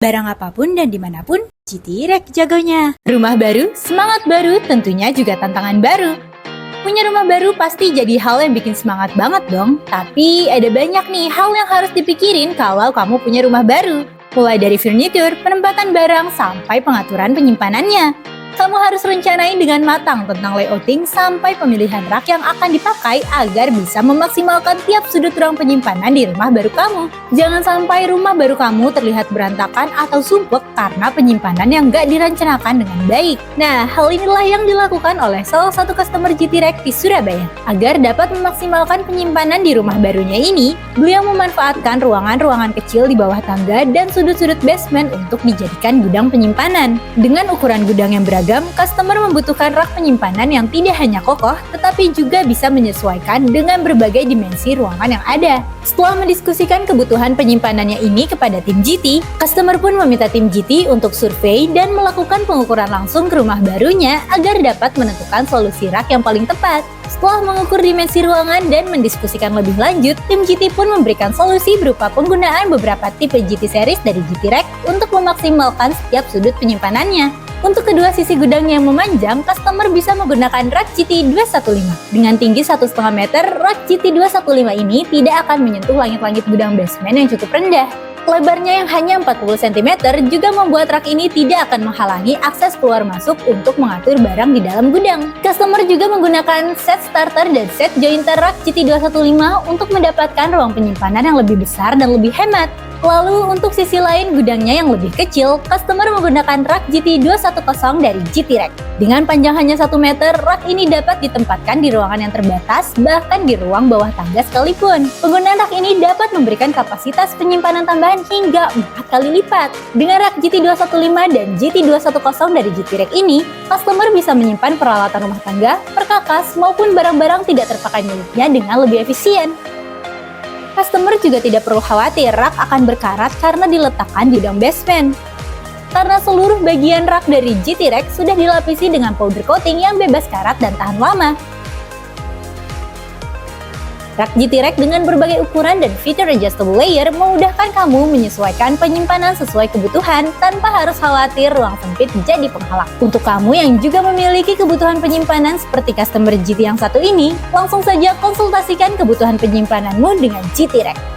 Barang apapun dan dimanapun, GT-Rack jagonya. Rumah baru, semangat baru, tentunya juga tantangan baru. Punya rumah baru pasti jadi hal yang bikin semangat banget dong. Tapi ada banyak nih hal yang harus dipikirin kalau kamu punya rumah baru. Mulai dari furnitur, penempatan barang, sampai pengaturan penyimpanannya. Kamu harus rencanain dengan matang tentang layouting sampai pemilihan rak yang akan dipakai agar bisa memaksimalkan tiap sudut ruang penyimpanan di rumah baru kamu. Jangan sampai rumah baru kamu terlihat berantakan atau sumpek karena penyimpanan yang gak direncanakan dengan baik. Nah, hal inilah yang dilakukan oleh salah satu customer GT-Rack di Surabaya. Agar dapat memaksimalkan penyimpanan di rumah barunya ini, beliau memanfaatkan ruangan-ruangan kecil di bawah tangga dan sudut-sudut basement untuk dijadikan gudang penyimpanan. Dengan ukuran gudang yang beragam, customer membutuhkan rak penyimpanan yang tidak hanya kokoh, tetapi juga bisa menyesuaikan dengan berbagai dimensi ruangan yang ada. Setelah mendiskusikan kebutuhan penyimpanannya ini kepada tim GT, customer pun meminta tim GT untuk survei dan melakukan pengukuran langsung ke rumah barunya agar dapat menentukan solusi rak yang paling tepat. Setelah mengukur dimensi ruangan dan mendiskusikan lebih lanjut, tim GT pun memberikan solusi berupa penggunaan beberapa tipe GT series dari GT-Rack untuk memaksimalkan setiap sudut penyimpanannya. Untuk kedua sisi gudang yang memanjang, customer bisa menggunakan rak GT215. Dengan tinggi 1,5 meter, rak GT215 ini tidak akan menyentuh langit-langit gudang basement yang cukup rendah. Lebarnya yang hanya 40 cm juga membuat rak ini tidak akan menghalangi akses keluar masuk untuk mengatur barang di dalam gudang. Customer juga menggunakan set starter dan set jointer rak GT215 untuk mendapatkan ruang penyimpanan yang lebih besar dan lebih hemat. Lalu untuk sisi lain gudangnya yang lebih kecil, customer menggunakan rak GT210 dari GT-Rack. Dengan panjang hanya 1 meter, rak ini dapat ditempatkan di ruangan yang terbatas, bahkan di ruang bawah tangga sekalipun. Penggunaan rak ini dapat memberikan kapasitas penyimpanan tambahan hingga 4 kali lipat. Dengan rak GT215 dan GT210 dari GT-Rack ini, customer bisa menyimpan peralatan rumah tangga, perkakas, maupun barang-barang tidak terpakai miliknya dengan lebih efisien. Customer juga tidak perlu khawatir rak akan berkarat karena diletakkan di gudang basement. Karena seluruh bagian rak dari GT-Rack sudah dilapisi dengan powder coating yang bebas karat dan tahan lama. Rak GT-Rack dengan berbagai ukuran dan fitur adjustable layer memudahkan kamu menyesuaikan penyimpanan sesuai kebutuhan tanpa harus khawatir ruang sempit jadi penghalang. Untuk kamu yang juga memiliki kebutuhan penyimpanan seperti customer GT yang satu ini, langsung saja konsultasikan kebutuhan penyimpananmu dengan GT-Rack.